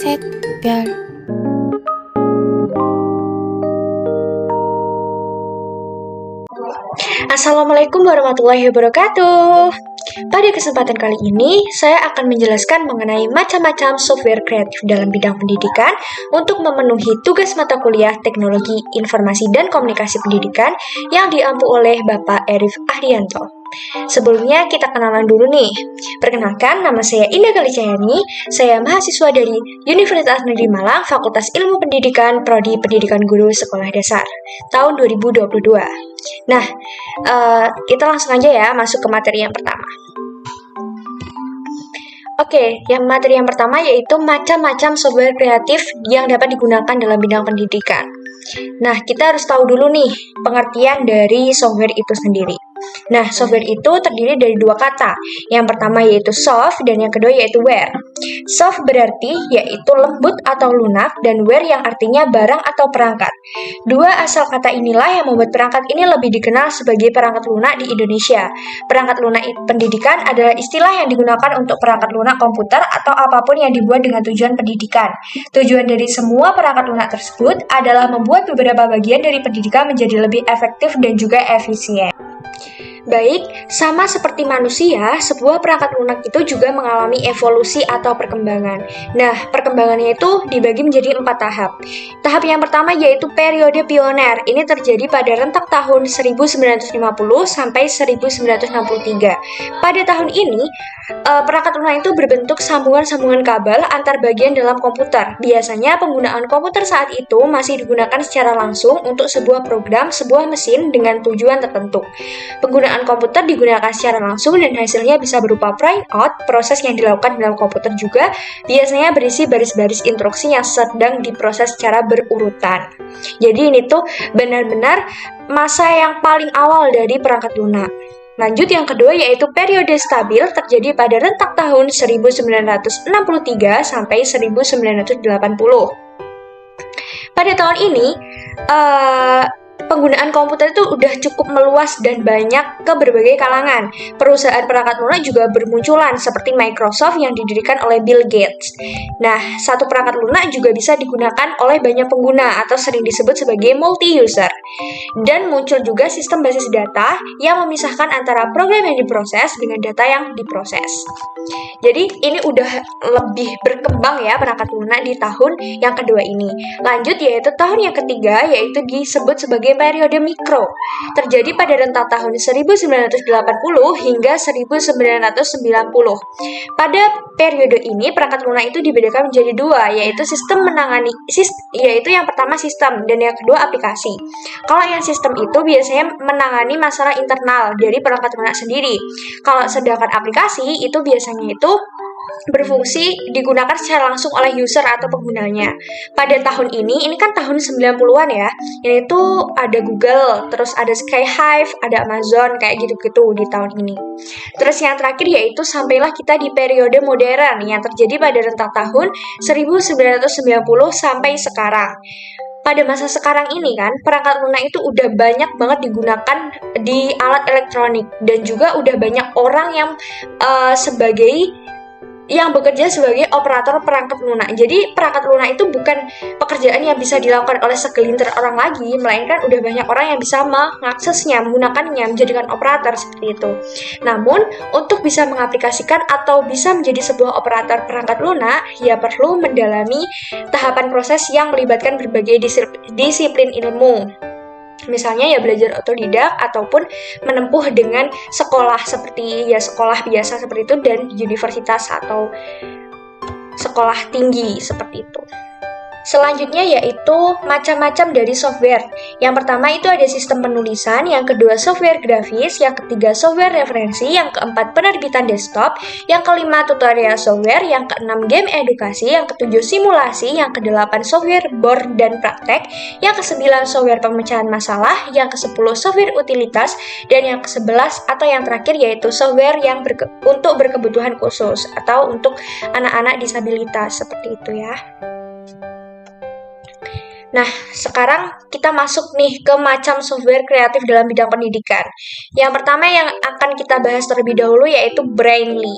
셋, 별. Assalamualaikum warahmatullahi wabarakatuh. Pada kesempatan kali ini, saya akan menjelaskan mengenai macam-macam software kreatif dalam bidang pendidikan untuk memenuhi tugas mata kuliah Teknologi Informasi dan Komunikasi Pendidikan yang diampu oleh Bapak Erif Ahdianto. Sebelumnya kita kenalan dulu nih. Perkenalkan, nama saya Indah Kalicayani. Saya mahasiswa dari Universitas Negeri Malang, Fakultas Ilmu Pendidikan, Prodi Pendidikan Guru Sekolah Dasar, tahun 2022. Nah, kita langsung aja ya masuk ke materi yang pertama. Oke, materi yang pertama yaitu macam-macam software kreatif yang dapat digunakan dalam bidang pendidikan. Nah, kita harus tahu dulu nih pengertian dari software itu sendiri. Nah, software itu terdiri dari dua kata. Yang pertama yaitu soft dan yang kedua yaitu ware. Soft berarti yaitu lembut atau lunak dan ware yang artinya barang atau perangkat. Dua asal kata inilah yang membuat perangkat ini lebih dikenal sebagai perangkat lunak di Indonesia. Perangkat lunak pendidikan adalah istilah yang digunakan untuk perangkat lunak komputer atau apapun yang dibuat dengan tujuan pendidikan. Tujuan dari semua perangkat lunak tersebut adalah membuat beberapa bagian dari pendidikan menjadi lebih efektif dan juga efisien. Baik, sama seperti manusia, sebuah perangkat lunak itu juga mengalami evolusi atau perkembangan. Nah, perkembangannya itu dibagi menjadi 4 tahap. Tahap yang pertama yaitu periode pioner. Ini terjadi pada rentak tahun 1950 sampai 1963. Pada tahun ini, perangkat lunak itu berbentuk sambungan-sambungan kabel antar bagian dalam komputer. Biasanya penggunaan komputer saat itu masih digunakan secara langsung untuk sebuah program, sebuah mesin dengan tujuan tertentu. Penggunaan komputer digunakan secara langsung dan hasilnya bisa berupa printout. Proses yang dilakukan dalam komputer juga biasanya berisi baris-baris instruksi yang sedang diproses secara berurutan. Jadi ini tuh benar-benar masa yang paling awal dari perangkat lunak. Lanjut yang kedua yaitu periode stabil terjadi pada rentak tahun 1963 sampai 1980. Pada tahun ini, penggunaan komputer itu udah cukup meluas dan banyak ke berbagai kalangan. Perusahaan perangkat lunak juga bermunculan seperti Microsoft yang didirikan oleh Bill Gates. Nah, satu perangkat lunak juga bisa digunakan oleh banyak pengguna atau sering disebut sebagai multi-user. Dan muncul juga sistem basis data yang memisahkan antara program yang diproses dengan data yang diproses. Jadi ini udah lebih berkembang ya perangkat lunak di tahun yang kedua ini. Lanjut yaitu tahun yang ketiga yaitu disebut sebagai periode mikro. Terjadi pada rentak tahun 1980 hingga 1990. Pada periode ini perangkat lunak itu dibedakan menjadi dua, yaitu yaitu yang pertama sistem dan yang kedua aplikasi. Kalau yang sistem itu biasanya menangani masalah internal dari perangkat lunak sendiri. Kalau sedangkan aplikasi itu biasanya itu berfungsi digunakan secara langsung oleh user atau penggunanya. Pada tahun ini kan tahun 90-an ya, yaitu ada Google, terus ada Skyhive, ada Amazon, kayak gitu-gitu di tahun ini. Terus yang terakhir yaitu sampailah kita di periode modern yang terjadi pada rentak tahun 1990 sampai sekarang. Pada masa sekarang ini kan, perangkat lunak itu udah banyak banget digunakan di alat elektronik dan juga udah banyak orang yang bekerja sebagai operator perangkat lunak. Jadi perangkat lunak itu bukan pekerjaan yang bisa dilakukan oleh segelintir orang lagi, melainkan udah banyak orang yang bisa mengaksesnya, menggunakannya, menjadikan operator seperti itu. Namun, untuk bisa mengaplikasikan atau bisa menjadi sebuah operator perangkat lunak, ya perlu mendalami tahapan proses yang melibatkan berbagai disiplin ilmu. Misalnya ya belajar otodidak ataupun menempuh dengan sekolah seperti ya sekolah biasa seperti itu dan universitas atau sekolah tinggi seperti itu. Selanjutnya yaitu macam-macam dari software. Yang pertama itu ada sistem penulisan, yang kedua software grafis, yang ketiga software referensi, yang keempat penerbitan desktop, yang kelima tutorial software, yang keenam game edukasi, yang ketujuh simulasi, yang kedelapan software board dan praktek, yang kesembilan software pemecahan masalah, yang kesepuluh software utilitas, dan yang kesebelas atau yang terakhir yaitu software yang untuk berkebutuhan khusus atau untuk anak-anak disabilitas seperti itu ya. Nah, sekarang kita masuk nih ke macam software kreatif dalam bidang pendidikan. Yang pertama yang akan kita bahas terlebih dahulu yaitu Brainly.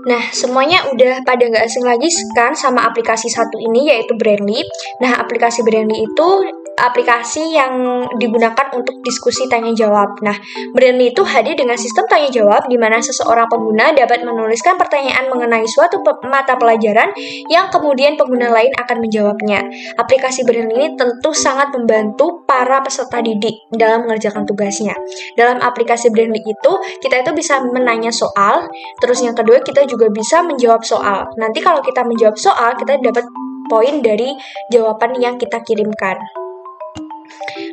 Nah, semuanya udah pada nggak asing lagi kan sama aplikasi satu ini, yaitu Brandly. Nah, aplikasi Brandly itu aplikasi yang digunakan untuk diskusi tanya-jawab. Nah, Brandly itu hadir dengan sistem tanya-jawab di mana seseorang pengguna dapat menuliskan pertanyaan mengenai suatu mata pelajaran yang kemudian pengguna lain akan menjawabnya. Aplikasi Brandly ini tentu sangat membantu para peserta didik dalam mengerjakan tugasnya. Dalam aplikasi Brandly itu, kita itu bisa menanya soal, terus yang kedua kita juga bisa menjawab soal. Nanti kalau kita menjawab soal, kita dapat poin dari jawaban yang kita kirimkan.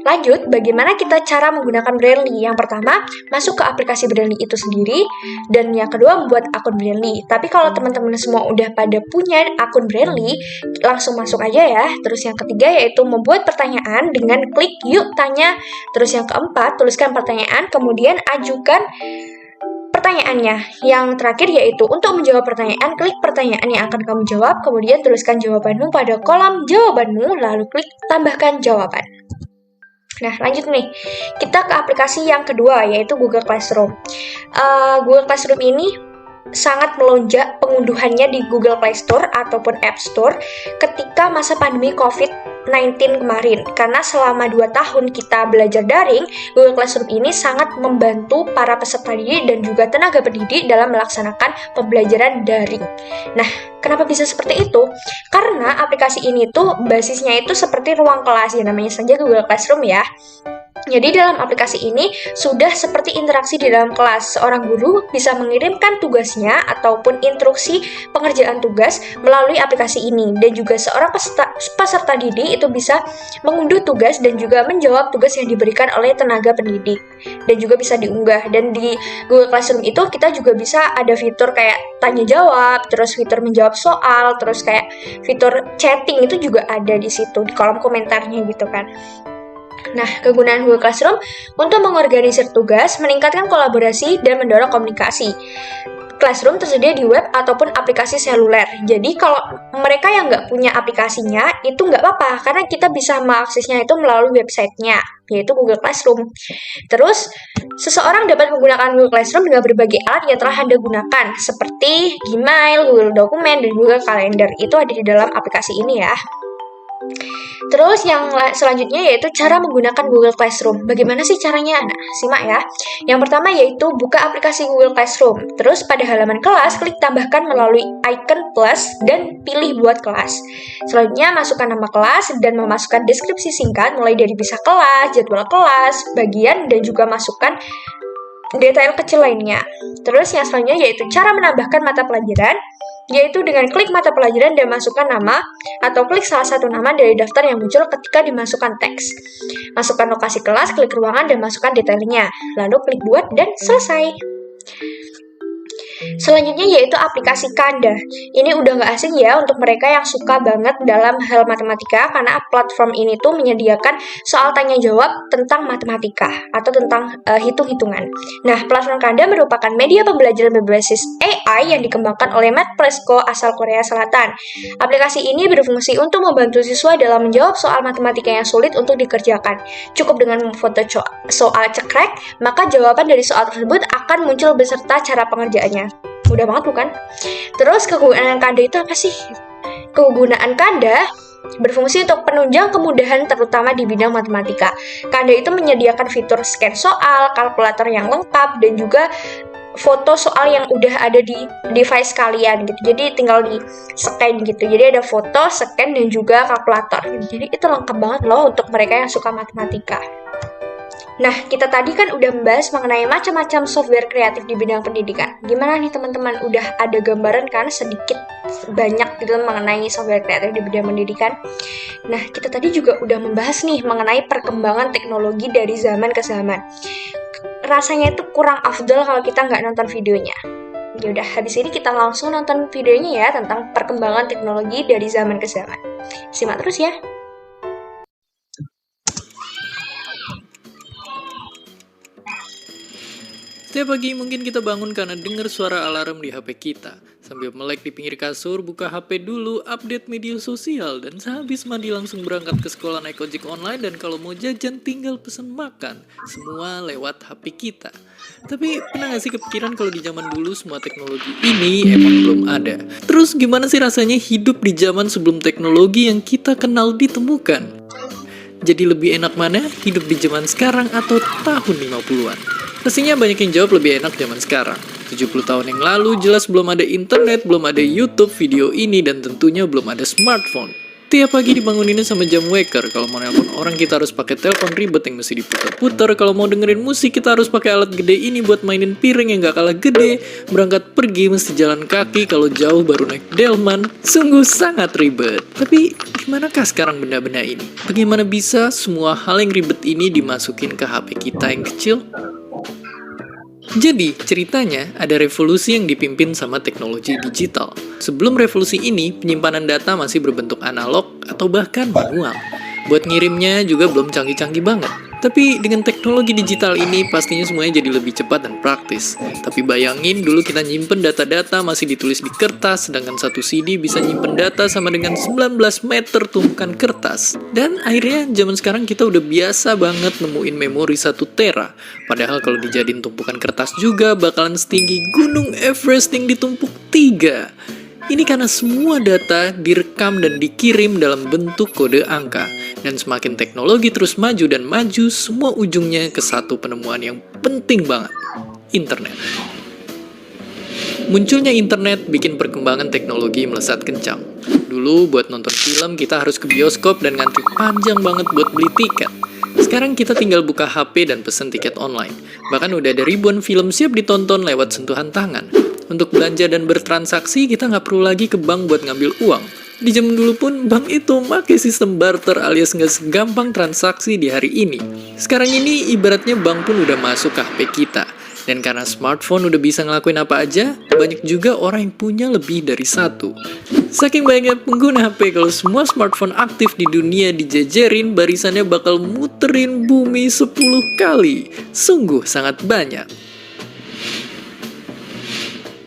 Lanjut, bagaimana kita cara menggunakan Brandly? Yang pertama, masuk ke aplikasi Brandly itu sendiri, dan yang kedua, membuat akun Brandly. Tapi kalau teman-teman semua udah pada punya akun Brandly, langsung masuk aja ya. Terus yang ketiga yaitu membuat pertanyaan dengan klik yuk tanya. Terus yang keempat, tuliskan pertanyaan, kemudian ajukan pertanyaannya. Yang terakhir yaitu untuk menjawab pertanyaan, klik pertanyaan yang akan kamu jawab, kemudian tuliskan jawabanmu pada kolom jawabanmu, lalu klik tambahkan jawaban. Nah, lanjut nih. Kita ke aplikasi yang kedua, yaitu Google Classroom. Google Classroom ini sangat melonjak pengunduhannya di Google Play Store ataupun App Store ketika masa pandemi COVID-19 kemarin. Karena selama 2 tahun kita belajar daring, Google Classroom ini sangat membantu para peserta didik dan juga tenaga pendidik dalam melaksanakan pembelajaran daring. Nah, kenapa bisa seperti itu? Karena aplikasi ini tuh basisnya itu seperti ruang kelas, ya namanya saja Google Classroom ya. Jadi dalam aplikasi ini sudah seperti interaksi di dalam kelas. Seorang guru bisa mengirimkan tugasnya ataupun instruksi pengerjaan tugas melalui aplikasi ini. Dan juga seorang peserta didik itu bisa mengunduh tugas dan juga menjawab tugas yang diberikan oleh tenaga pendidik. Dan juga bisa diunggah. Dan di Google Classroom itu kita juga bisa ada fitur kayak tanya jawab, terus fitur menjawab soal, terus kayak fitur chatting itu juga ada di situ, di kolom komentarnya gitu kan. Nah, kegunaan Google Classroom untuk mengorganisir tugas, meningkatkan kolaborasi, dan mendorong komunikasi. Classroom tersedia di web ataupun aplikasi seluler. Jadi kalau mereka yang nggak punya aplikasinya, itu nggak apa-apa, karena kita bisa mengaksesnya itu melalui websitenya, yaitu Google Classroom. Terus, seseorang dapat menggunakan Google Classroom dengan berbagai alat yang telah Anda gunakan, seperti Gmail, Google Dokumen, dan Google Calendar. Itu ada di dalam aplikasi ini ya. Terus yang selanjutnya yaitu cara menggunakan Google Classroom. Bagaimana sih caranya? Nah, simak ya. Yang pertama yaitu buka aplikasi Google Classroom. Terus pada halaman kelas, klik tambahkan melalui icon plus dan pilih buat kelas. Selanjutnya masukkan nama kelas dan memasukkan deskripsi singkat mulai dari bisa kelas, jadwal kelas, bagian, dan juga masukkan detail kecil lainnya. Terus yang selanjutnya yaitu cara menambahkan mata pelajaran, yaitu dengan klik mata pelajaran dan masukkan nama atau klik salah satu nama dari daftar yang muncul ketika dimasukkan teks. Masukkan lokasi kelas, klik ruangan dan masukkan detailnya. Lalu klik buat dan selesai. Selanjutnya yaitu aplikasi Canva. Ini udah nggak asing ya untuk mereka yang suka banget dalam hal matematika, karena platform ini tuh menyediakan soal tanya jawab tentang matematika atau tentang hitung-hitungan. Nah, platform Canva merupakan media pembelajaran berbasis AI yang dikembangkan oleh Matt Plesko asal Korea Selatan. Aplikasi ini berfungsi untuk membantu siswa dalam menjawab soal matematika yang sulit untuk dikerjakan. Cukup dengan memfoto soal cekrek, maka jawaban dari soal tersebut akan muncul beserta cara pengerjaannya. Mudah banget bukan? Terus kegunaan Canva itu apa sih? Kegunaan Canva berfungsi untuk penunjang kemudahan terutama di bidang matematika. Canva itu menyediakan fitur scan soal, kalkulator yang lengkap, dan juga foto soal yang udah ada di device kalian gitu. Jadi tinggal di scan gitu. Jadi ada foto, scan, dan juga kalkulator. Jadi itu lengkap banget loh untuk mereka yang suka matematika. Nah, kita tadi kan udah membahas mengenai macam-macam software kreatif di bidang pendidikan. Gimana nih teman-teman? Udah ada gambaran kan sedikit banyak gitu mengenai software kreatif di bidang pendidikan? Nah, kita tadi juga udah membahas nih mengenai perkembangan teknologi dari zaman ke zaman. Rasanya itu kurang afdol kalau kita nggak nonton videonya. Yaudah, habis ini kita langsung nonton videonya ya tentang perkembangan teknologi dari zaman ke zaman. Simak terus ya. Tiap pagi mungkin kita bangun karena dengar suara alarm di HP kita. Sambil melek di pinggir kasur, buka HP dulu, update media sosial, dan sehabis mandi langsung berangkat ke sekolah naik ojek online, dan kalau mau jajan tinggal pesen makan. Semua lewat HP kita. Tapi pernah gak sih kepikiran kalau di zaman dulu semua teknologi ini emang belum ada? Terus gimana sih rasanya hidup di zaman sebelum teknologi yang kita kenal ditemukan? Jadi lebih enak mana hidup di zaman sekarang atau tahun 50-an? Pastinya banyak yang jawab lebih enak zaman sekarang. 70 tahun yang lalu jelas belum ada internet, belum ada YouTube, video ini, dan tentunya belum ada smartphone. Tiap pagi dibangunin sama jam waker. Kalau mau nelpon orang kita harus pakai telepon ribet yang mesti diputar-putar. Kalau mau dengerin musik kita harus pakai alat gede ini buat mainin piring yang gak kalah gede. Berangkat pergi mesti jalan kaki, kalau jauh baru naik delman. Sungguh sangat ribet. Tapi dimanakah sekarang benda-benda ini? Bagaimana bisa semua hal yang ribet ini dimasukin ke HP kita yang kecil? Jadi, ceritanya ada revolusi yang dipimpin sama teknologi digital. Sebelum revolusi ini, penyimpanan data masih berbentuk analog atau bahkan manual. Buat ngirimnya juga belum canggih-canggih banget. Tapi dengan teknologi digital ini pastinya semuanya jadi lebih cepat dan praktis. Tapi bayangin dulu kita nyimpen data-data masih ditulis di kertas, sedangkan satu CD bisa nyimpen data sama dengan 19 meter tumpukan kertas. Dan akhirnya zaman sekarang kita udah biasa banget nemuin memori 1 tera. Padahal kalau dijadiin tumpukan kertas juga bakalan setinggi Gunung Everest yang ditumpuk 3. Ini karena semua data direkam dan dikirim dalam bentuk kode angka. Dan semakin teknologi terus maju dan maju, semua ujungnya ke satu penemuan yang penting banget. Internet. Munculnya internet bikin perkembangan teknologi melesat kencang. Dulu buat nonton film kita harus ke bioskop dan ngantri panjang banget buat beli tiket. Sekarang kita tinggal buka HP dan pesen tiket online. Bahkan udah ada ribuan film siap ditonton lewat sentuhan tangan. Untuk belanja dan bertransaksi, kita nggak perlu lagi ke bank buat ngambil uang. Di zaman dulu pun, bank itu pakai sistem barter alias nggak segampang transaksi di hari ini. Sekarang ini, ibaratnya bank pun udah masuk ke HP kita. Dan karena smartphone udah bisa ngelakuin apa aja, banyak juga orang yang punya lebih dari satu. Saking banyaknya pengguna HP, kalau semua smartphone aktif di dunia dijejerin, barisannya bakal muterin bumi 10 kali. Sungguh sangat banyak.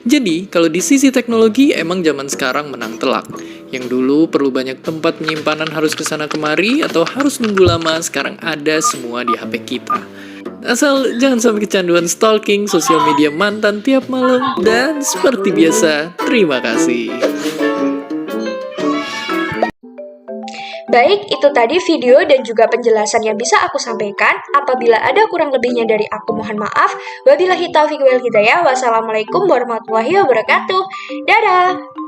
Jadi, kalau di sisi teknologi, emang zaman sekarang menang telak. Yang dulu perlu banyak tempat penyimpanan harus kesana kemari, atau harus nunggu lama, sekarang ada semua di HP kita. Asal jangan sampai kecanduan stalking sosial media mantan tiap malam, dan seperti biasa, terima kasih. Baik, itu tadi video dan juga penjelasan yang bisa aku sampaikan. Apabila ada kurang lebihnya dari aku, mohon maaf. Wabillahi taufiq wal hidayah. Wassalamualaikum warahmatullahi wabarakatuh. Dadah!